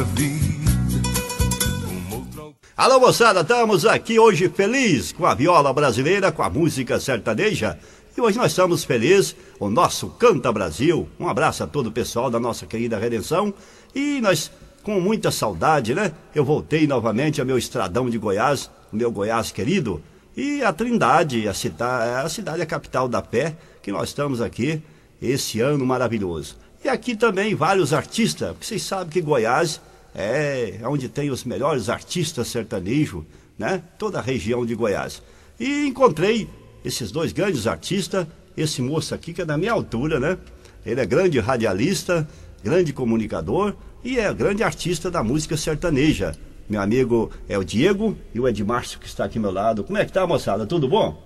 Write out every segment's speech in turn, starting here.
vida. Alô moçada, estamos aqui hoje felizes com a viola brasileira, com a música sertaneja. E hoje nós estamos felizes, o nosso Canta Brasil. Um abraço a todo o pessoal da nossa querida Redenção. E nós, com muita saudade, né? Eu voltei novamente ao meu estradão de Goiás, o meu Goiás querido. E a Trindade, a cidade, a capital da fé, que nós estamos aqui esse ano maravilhoso. E aqui também vários artistas, porque vocês sabem que Goiás é onde tem os melhores artistas sertanejos, né? Toda a região de Goiás. E encontrei esses dois grandes artistas, esse moço aqui que é da minha altura, né? Ele é grande radialista, grande comunicador e é grande artista da música sertaneja. Meu amigo é o Diego e o Edmárcio que está aqui ao meu lado. Como é que tá, moçada? Tudo bom?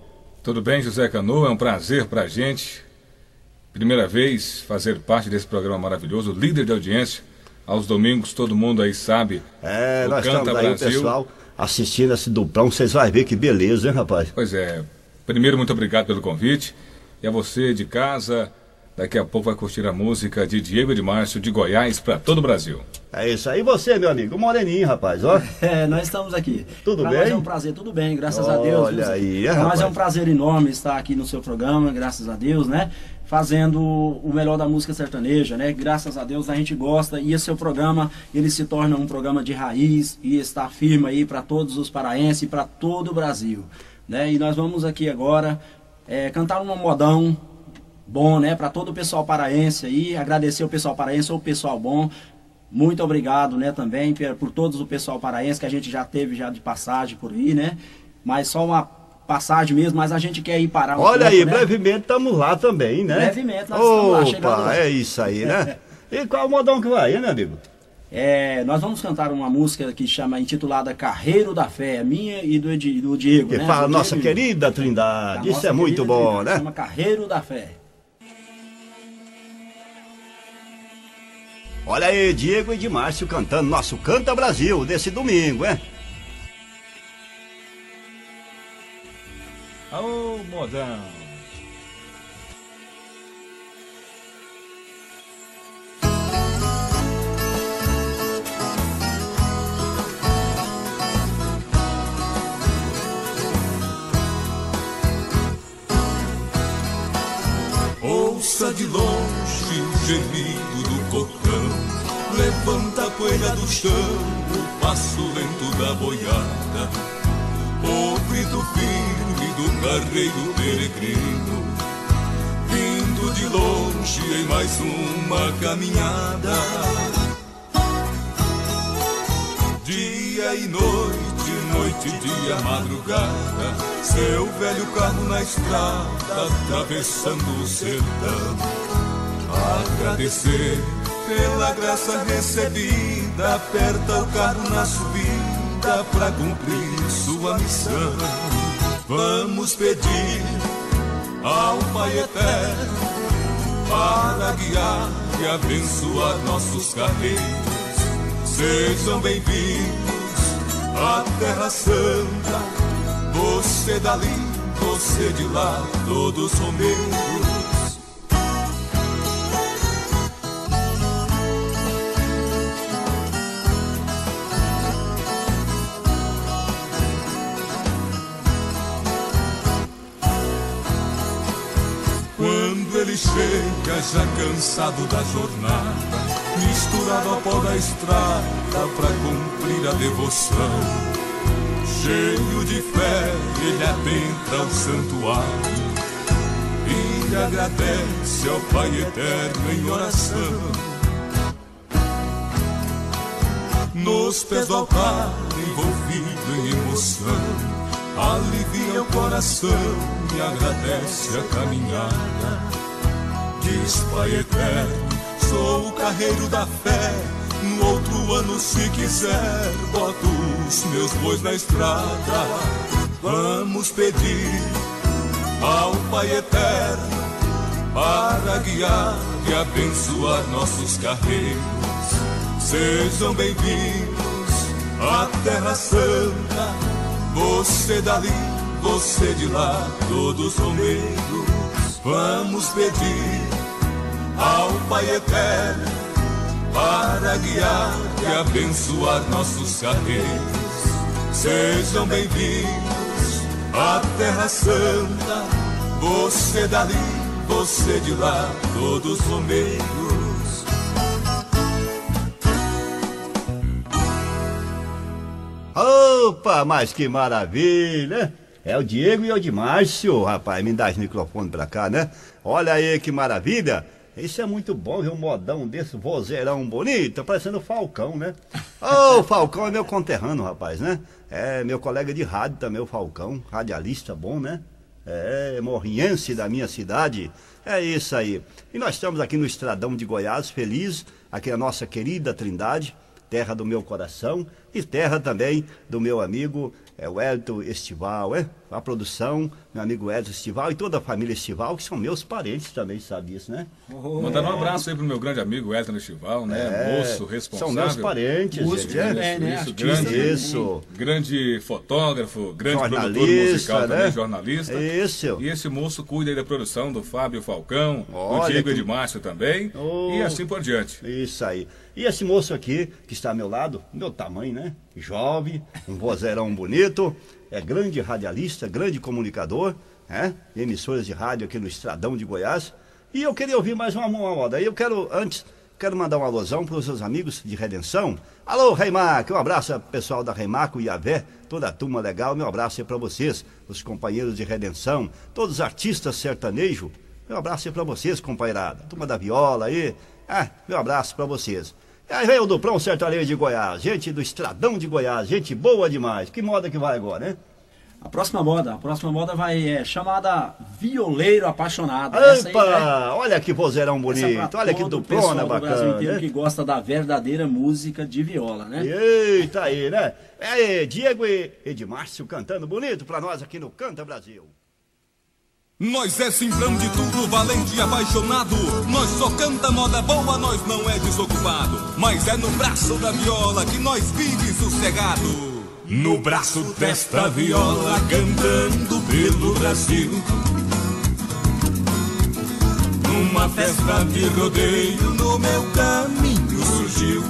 Tudo bem, José Cano, é um prazer pra gente. Primeira vez fazer parte desse programa maravilhoso, líder de audiência. Aos domingos, todo mundo aí sabe. Nós estamos aí, o pessoal, assistindo esse duplão. Vocês vão ver que beleza, hein, rapaz? Pois é. Primeiro, muito obrigado pelo convite. E a você de casa, daqui a pouco vai curtir a música de Diego Edmárcio, de Goiás, para todo o Brasil. É isso aí. E você, meu amigo? Moreninho, rapaz, ó. Nós estamos aqui. Tudo pra bem? Nós é um prazer, tudo bem, graças a Deus. Olha aí, pra rapaz. nós é um prazer enorme estar aqui no seu programa, graças a Deus, né? Fazendo o melhor da música sertaneja, né? Graças a Deus a gente gosta e esse seu programa, ele se torna um programa de raiz e está firme aí para todos os paraenses e para todo o Brasil, né? E nós vamos aqui agora cantar um modão bom, né? Para todo o pessoal paraense aí, agradecer o pessoal paraense, o pessoal bom. Muito obrigado, né? Também por todos o pessoal paraense que a gente já teve já de passagem por aí, né? Mas só uma passagem mesmo, mas a gente quer ir parar um pouco, aí, né? brevemente estamos lá também, né? Brevemente nós estamos lá, chegando lá. É isso aí, né? E qual o modão que vai, hein, meu amigo? Nós vamos cantar uma música que chama, intitulada Carreiro da Fé, minha e do Diego, que né? fala do nossa Diego, querida Trindade, isso é muito bom, Trindade, né? Chama Carreiro da Fé. Olha aí, Diego Edmárcio cantando nosso Canta Brasil desse domingo, hein? Ô, modão. Ouça de longe o gemido do cocão, levanta a poeira do chão, o passo lento da boiada, o grito firme do carreiro peregrino, vindo de longe em mais uma caminhada. Dia e noite, noite e dia, madrugada, seu velho carro na estrada, atravessando o sertão. Agradecer pela graça recebida, aperta o carro na subida pra cumprir sua missão. Vamos pedir ao Pai Eterno para guiar e abençoar nossos carreiros. Sejam bem-vindos à Terra Santa, você dali, você de lá, todos romeiros. Quando ele chega já cansado da jornada, misturado ao pó da estrada pra cumprir a devoção, cheio de fé ele adentra o santuário e agradece ao Pai Eterno em oração. Nos pés do altar, envolvido em emoção, alivia o coração e agradece a caminhada. Diz Pai Eterno, sou o carreiro da fé, no outro ano se quiser, boto os meus bois na estrada. Vamos pedir ao Pai Eterno para guiar e abençoar nossos carreiros. Sejam bem-vindos à Terra Santa, você dali, você de lá, todos romeiros. Vamos pedir ao Pai Eterno para guiar e abençoar nossos carreiros. Sejam bem-vindos à Terra Santa, você dali, você de lá, todos romeiros. Opa, mas que maravilha! É o Diego e o de Márcio, rapaz, me dá esse microfone pra cá, né? Olha aí que maravilha! Isso é muito bom, ver um modão desse, vozeirão bonito, parecendo o Falcão, né? Ô, o Falcão é meu conterrâneo, rapaz, né? É meu colega de rádio também, o Falcão, radialista bom, né? É, morriense da minha cidade. É isso aí. E nós estamos aqui no Estradão de Goiás, feliz, aqui na nossa querida Trindade, terra do meu coração e terra também do meu amigo o Elton Estival, a produção, meu amigo Elton Estival e toda a família Estival, que são meus parentes também, sabe disso, né? Mandar um abraço aí pro meu grande amigo Elton Estival, né? Moço responsável. São meus parentes, músico também, né? Grande fotógrafo, grande produtor musical né? também, jornalista. Isso. E esse moço cuida aí da produção do Fábio Falcão, do Diego Edmárcio também, e assim por diante. Isso aí. E esse moço aqui, que está ao meu lado, meu tamanho, né? Jovem, um vozeirão bonito, é grande radialista, grande comunicador, né? Emissoras de rádio aqui no Estradão de Goiás. E eu queria ouvir mais uma moda. Aí eu quero mandar um alusão para os seus amigos de Redenção. Alô, Reimac, um abraço ao pessoal da Reimac, o Iavé, toda a turma legal, meu abraço aí para vocês, os companheiros de Redenção, todos os artistas sertanejos, meu abraço aí para vocês, companheirada, turma da viola aí, meu abraço para vocês. E aí vem o Duprão Sertanejo de Goiás, gente do Estradão de Goiás, gente boa demais. Que moda que vai agora, né? A próxima moda vai chamada Violeiro Apaixonado. Opa, olha que vozeirão bonito, olha que duprona bacana. O Brasil inteiro, né? Que gosta da verdadeira música de viola, né? Eita aí, né? É Diego e Edmárcio cantando bonito pra nós aqui no Canta Brasil. Nós é simplão de tudo, valente e apaixonado. Nós só canta moda boa, nós não é desocupado. Mas é no braço da viola que nós vive sossegado. No braço desta viola, cantando pelo Brasil. Numa festa de rodeio, no meu caminho surgiu.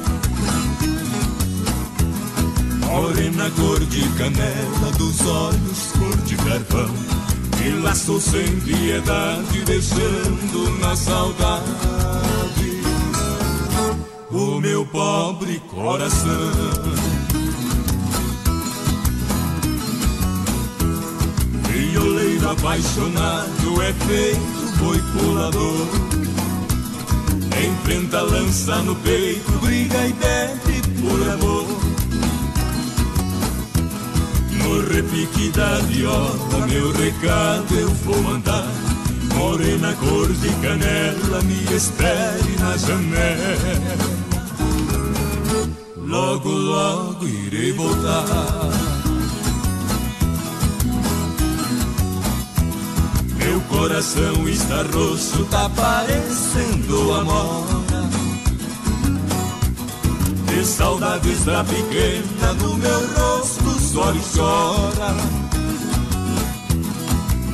Morena cor de canela, dos olhos cor de carvão. E laço sem piedade, deixando na saudade o meu pobre coração. Violeiro apaixonado é feito boi pulador. Enfrenta lança no peito, briga e bebe por amor. No repique da viola, meu recado eu vou mandar. Morena cor de canela, me espere na janela. Logo, logo irei voltar. Meu coração está roxo, tá parecendo amora. De saudades da pequena, no meu rosto os olhos choram.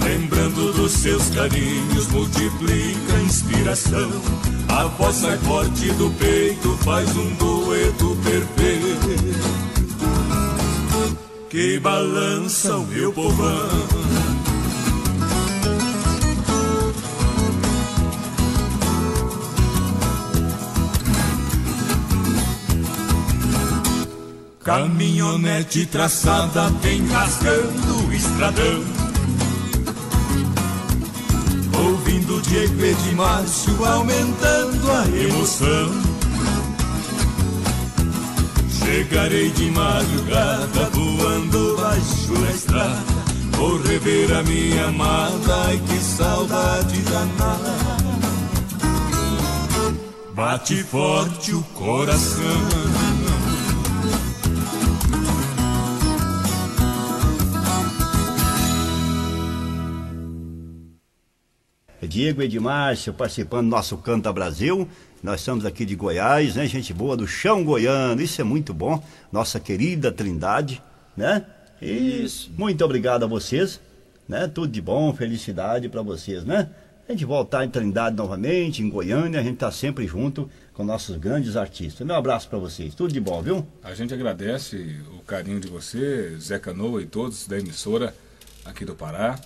Lembrando dos seus carinhos, multiplica a inspiração. A voz sai forte do peito, faz um dueto perfeito que balança o meu povão. Caminhonete traçada vem rasgando o estradão. Ouvindo Diego Edmárcio, aumentando a emoção. Chegarei de madrugada, voando baixo da estrada. Vou rever a minha amada, ai que saudade danada. Bate forte o coração. Diego Edmárcio participando do nosso Canta Brasil. Nós estamos aqui de Goiás, né? Gente boa do chão goiano, isso é muito bom. Nossa querida Trindade, né? E isso. Muito obrigado a vocês, né? Tudo de bom, felicidade para vocês, né? a gente voltar em Trindade novamente, em Goiânia, a gente está sempre junto com nossos grandes artistas. Meu abraço para vocês, tudo de bom, viu? A gente agradece o carinho de você, Zé Canoa e todos da emissora aqui do Pará.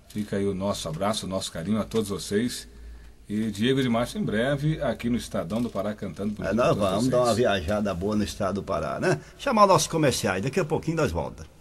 Fica aí o nosso abraço, o nosso carinho a todos vocês. E Diego de Márcio em breve aqui no Estadão do Pará cantando por Nós vamos dar uma viajada boa no estado do Pará, né? Chamar nossos comerciais, daqui a pouquinho nós voltamos.